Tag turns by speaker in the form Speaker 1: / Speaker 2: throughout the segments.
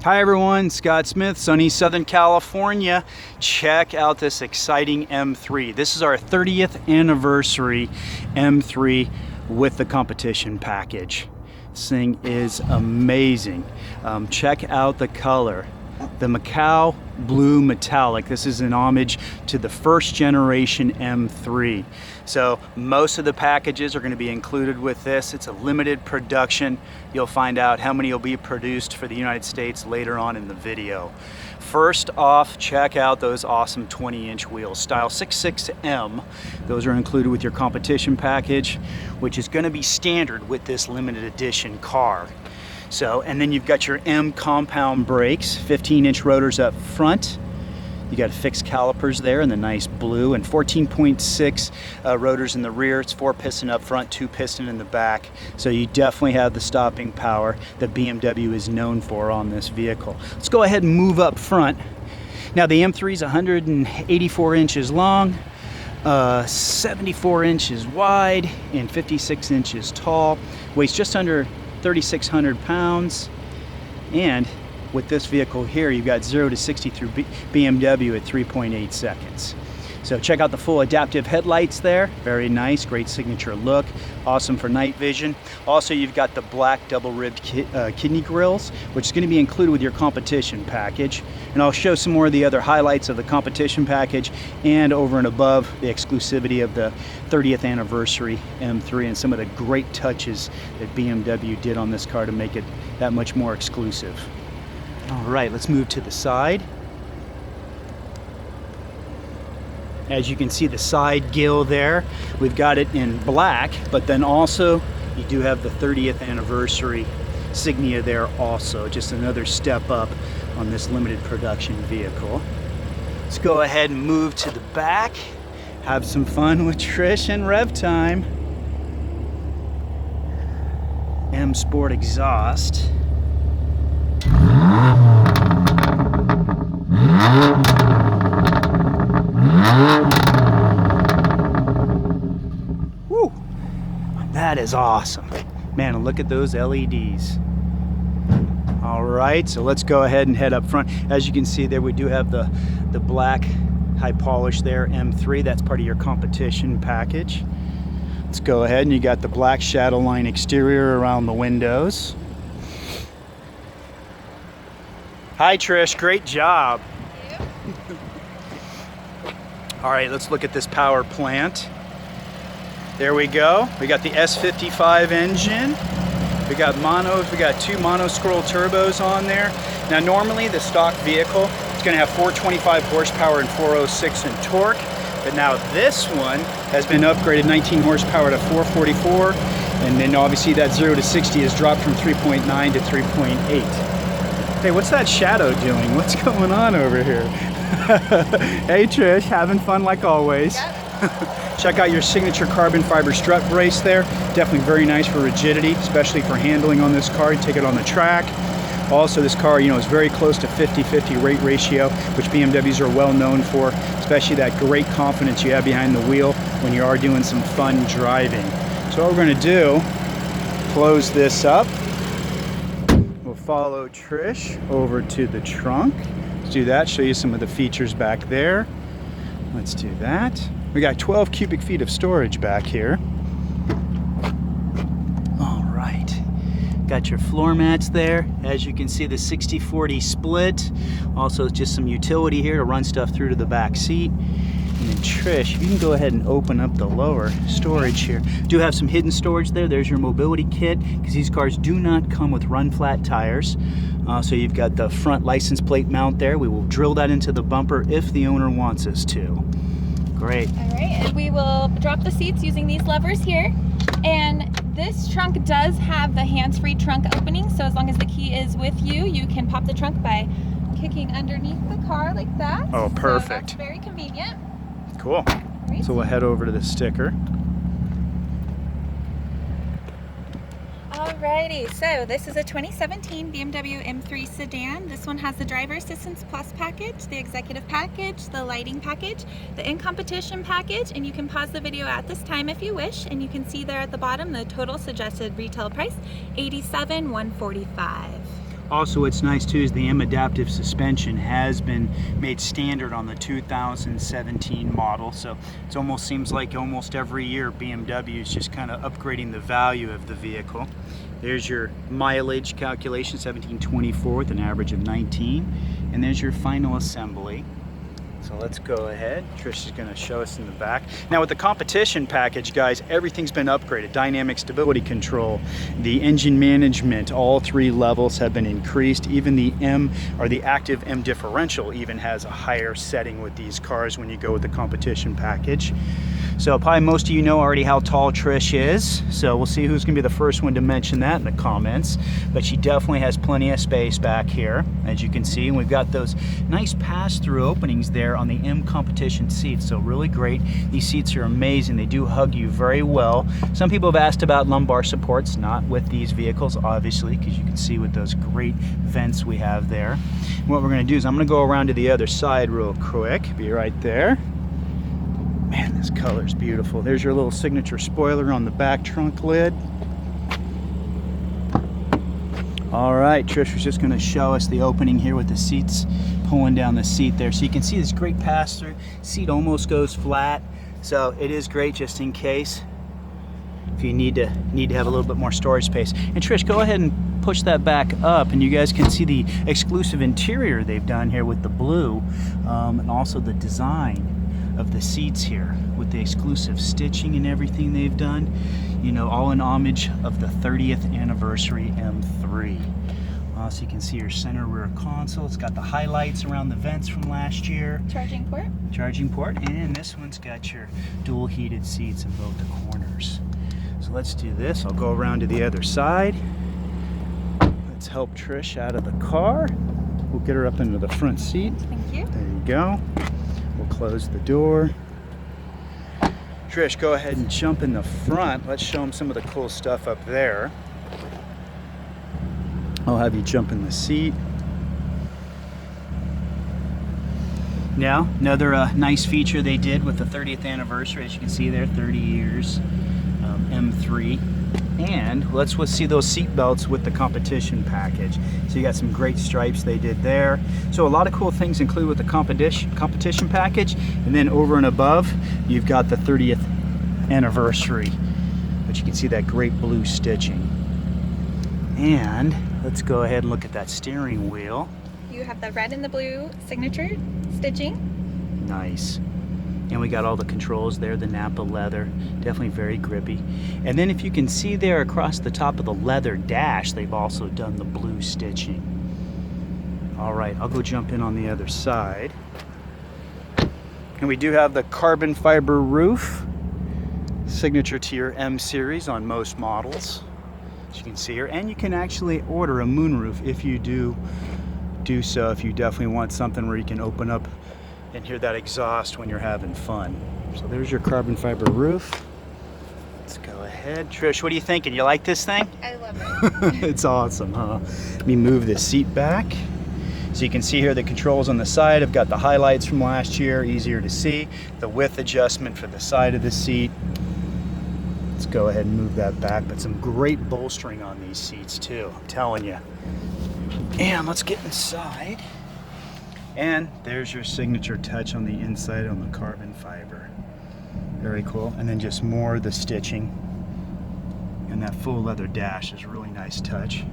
Speaker 1: Hi everyone, Scott Smith, sunny Southern California. Check out this exciting M3. This is our 30th anniversary M3 with the competition package. This thing is amazing. Check out the color. The Macao Blue Metallic. This is an homage to the first generation M3. So most of the packages are going to be included with this. It's a limited production. You'll find out how many will be produced for the United States later on in the video. First off, check out those awesome 20-inch wheels, style 66M. Those are included with your competition package, which is going to be standard with this limited edition car. So, and then you've got your M compound brakes, 15-inch rotors up front. You got fixed calipers there in the nice blue, and 14.6 rotors in the rear. It's 4-piston up front, 2-piston in the back. So you definitely have the stopping power that BMW is known for on this vehicle. Let's go ahead and move up front. Now the M3 is 184 inches long, 74 inches wide, and 56 inches tall. Weighs just under 3,600 pounds, and with this vehicle here, you've got 0 to 60 through BMW at 3.8 seconds. So check out the full adaptive headlights there. Very nice, great signature look. Awesome for night vision. Also, you've got the black double-ribbed kidney grills, which is going to be included with your competition package. And I'll show some more of the other highlights of the competition package and over and above the exclusivity of the 30th anniversary M3 and some of the great touches that BMW did on this car to make it that much more exclusive. All right, let's move to the side. As you can see, the side grille there, we've got it in black, but then also you do have the 30th anniversary insignia there also. Just another step up on this limited production vehicle. Let's go ahead and move to the back. Have some fun with Trish and Rev Time. M Sport exhaust. Woo! That is awesome. Man, and look at those LEDs. All right, so let's go ahead and head up front. As you can see there, we do have the black high polish there, M3. That's part of your competition package. Let's go ahead, and you got the black shadow line exterior around the windows. Hi Trish, great job.
Speaker 2: Thank you.
Speaker 1: All right, let's look at this power plant. There we go. We got the S55 engine. We got monos. We got 2 mono scroll turbos on there. Now normally the stock vehicle is going to have 425 horsepower and 406 in torque. But now this one has been upgraded 19 horsepower to 444. And then obviously that 0 to 60 has dropped from 3.9 to 3.8. Hey, what's that shadow doing? What's going on over here? Hey Trish, having fun like always. Yep. Check out your signature carbon fiber strut brace there. Definitely very nice for rigidity, especially for handling on this car. You take it on the track. Also, this car, you know, is very close to 50-50 rate ratio, which BMWs are well known for, especially that great confidence you have behind the wheel when you are doing some fun driving. So what we're going to do, close this up. We'll follow Trish over to the trunk. Let's do that, show you some of the features back there. Let's do that. We got 12 cubic feet of storage back here. All right. Got your floor mats there. As you can see, the 60-40 split. Also just some utility here to run stuff through to the back seat. And then Trish, if you can go ahead and open up the lower storage here. Do have some hidden storage there. There's your mobility kit, because these cars do not come with run flat tires. So you've got the front license plate mount there. We will drill that into the bumper if the owner wants us to. Great.
Speaker 2: All right, and we will drop the seats using these levers here. And this trunk does have the hands-free trunk opening, so as long as the key is with you, you can pop the trunk by kicking underneath the car like that.
Speaker 1: Oh, perfect.
Speaker 2: So that's very convenient.
Speaker 1: Cool.
Speaker 2: Great.
Speaker 1: So we'll head over to the sticker.
Speaker 2: Alrighty, so this is a 2017 BMW M3 sedan. This one has the Driver Assistance Plus package, the Executive package, the Lighting package, the In Competition package, and you can pause the video at this time if you wish, and you can see there at the bottom the total suggested retail price, $87,145.
Speaker 1: Also, what's nice too is the M adaptive suspension has been made standard on the 2017 model, so it almost seems like almost every year BMW is just kind of upgrading the value of the vehicle. There's your mileage calculation, 1724 with an average of 19, and there's your final assembly. So let's go ahead. Trish is going to show us in the back. Now with the competition package, guys, everything's been upgraded. Dynamic stability control, the engine management, all 3 levels have been increased. Even the M, or the active M differential, even has a higher setting with these cars when you go with the competition package. So probably most of you know already how tall Trish is, so we'll see who's going to be the first one to mention that in the comments. But she definitely has plenty of space back here, as you can see, and we've got those nice pass-through openings there on the M competition seats, so really great. These seats are amazing. They do hug you very well. Some people have asked about lumbar supports, not with these vehicles, obviously, because you can see with those great vents we have there. And what we're going to do is I'm going to go around to the other side real quick. Be right there. Man, this color is beautiful. There's your little signature spoiler on the back trunk lid. All right, Trish was just going to show us the opening here with the seats pulling down the seat there. So you can see this great pass-through. Seat almost goes flat, so it is great just in case if you need to have a little bit more storage space. And Trish, go ahead and push that back up, and you guys can see the exclusive interior they've done here with the blue, and also the design of the seats here with the exclusive stitching and everything they've done, you know, all in homage of the 30th anniversary M3. So you can see your center rear console. It's got the highlights around the vents from last year.
Speaker 2: Charging port,
Speaker 1: and this one's got your dual heated seats in both the corners. So let's do this. I'll go around to the other side. Let's help Trish out of the car. We'll get her up into the front seat.
Speaker 2: Thank you.
Speaker 1: There you go. We'll close the door. Trish, go ahead and jump in the front. Let's show them some of the cool stuff up there. I'll have you jump in the seat. Now, another nice feature they did with the 30th anniversary, as you can see there, 30 years, M3. And let's see those seat belts with the competition package. So you got some great stripes they did there. So a lot of cool things included with the competition package. And then over and above, you've got the 30th anniversary. But you can see that great blue stitching. And let's go ahead and look at that steering wheel.
Speaker 2: You have the red and the blue signature stitching.
Speaker 1: Nice. And we got all the controls there, the Napa leather, definitely very grippy. And then if you can see there across the top of the leather dash, they've also done the blue stitching. All right, I'll go jump in on the other side. And we do have the carbon fiber roof, signature to your M series on most models, as you can see here. And you can actually order a moonroof if you do so, if you definitely want something where you can open up and hear that exhaust when you're having fun. So there's your carbon fiber roof. Let's go ahead. Trish, what are you thinking? You like this thing?
Speaker 2: I love it.
Speaker 1: It's awesome, huh? Let me move this seat back. So you can see here the controls on the side. I've got the highlights from last year, easier to see. The width adjustment for the side of the seat. Let's go ahead and move that back. But some great bolstering on these seats too, I'm telling you. And let's get inside. And there's your signature touch on the inside on the carbon fiber. Very cool. And then just more of the stitching. And that full leather dash is a really nice touch.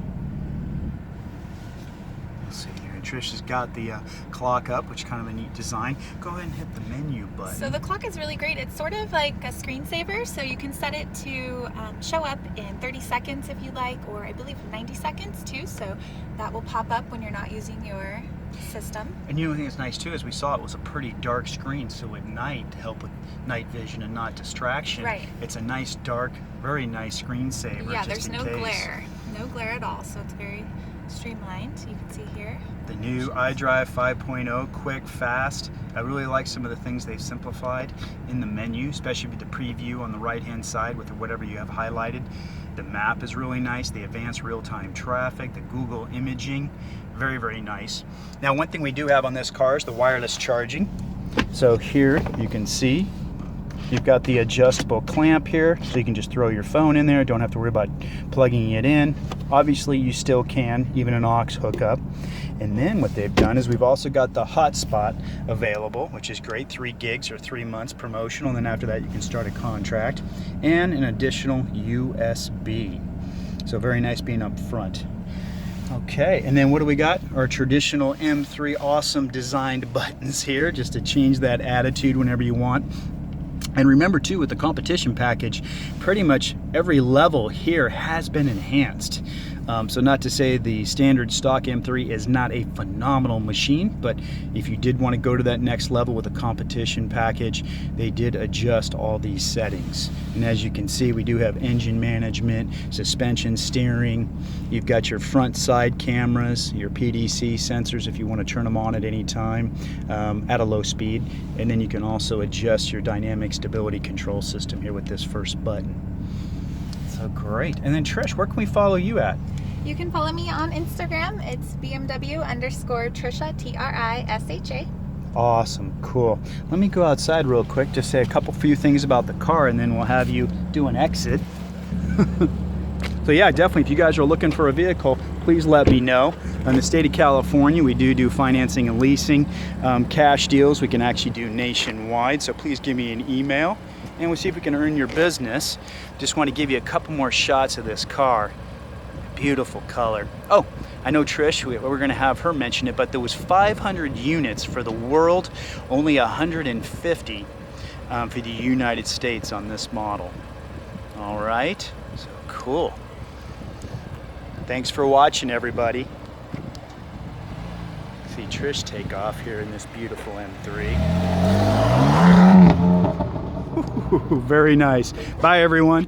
Speaker 1: Let's see here. Trish has got the clock up, which is kind of a neat design. Go ahead and hit the menu button.
Speaker 2: So the clock is really great. It's sort of like a screensaver, so you can set it to show up in 30 seconds if you like, or I believe 90 seconds too, so that will pop up when you're not using your system.
Speaker 1: And you know, the thing that's nice too is we saw it was a pretty dark screen, so at night to help with night vision and not distraction.
Speaker 2: Right.
Speaker 1: It's a nice dark, very nice screensaver.
Speaker 2: Yeah,
Speaker 1: just
Speaker 2: there's
Speaker 1: in
Speaker 2: no
Speaker 1: case.
Speaker 2: glare. No glare at all, so it's very streamlined. You can see here.
Speaker 1: The new Idrive 5.0, quick, fast. I really like some of the things they've simplified in the menu, especially with the preview on the right-hand side with whatever you have highlighted. The map is really nice. The advanced real-time traffic, the Google imaging, very, very nice. Now, one thing we do have on this car is the wireless charging. So here you can see You've got the adjustable clamp here, so you can just throw your phone in there, don't have to worry about plugging it in. Obviously you still can, even an aux hookup. And then what they've done is we've also got the hotspot available, which is great, 3 gigs or 3 months promotional, and then after that you can start a contract, and an additional USB. So very nice being up front. Okay, and then what do we got? Our traditional M3 awesome designed buttons here, just to change that attitude whenever you want. And remember too, with the competition package, pretty much every level here has been enhanced. So not to say the standard stock M3 is not a phenomenal machine, but if you did want to go to that next level with a competition package, they did adjust all these settings. And as you can see, we do have engine management, suspension, steering. You've got your front side cameras, your PDC sensors if you want to turn them on at any time at a low speed. And then you can also adjust your dynamic stability control system here with this first button. So great. And then Trish, where can we follow you at?
Speaker 2: You can follow me on Instagram. It's BMW_Trisha, TRISHA.
Speaker 1: Awesome, cool. Let me go outside real quick, just say a few things about the car, and then we'll have you do an exit. So yeah, definitely, if you guys are looking for a vehicle, please let me know. In the state of California, we do financing and leasing. Cash deals we can actually do nationwide, so please give me an email, and we'll see if we can earn your business. Just want to give you a couple more shots of this car. Beautiful color. Oh, I know Trish, we're going to have her mention it, but there was 500 units for the world, only 150 for the United States on this model. All right, so cool. Thanks for watching, everybody. See Trish take off here in this beautiful M3. Very nice. Bye, everyone.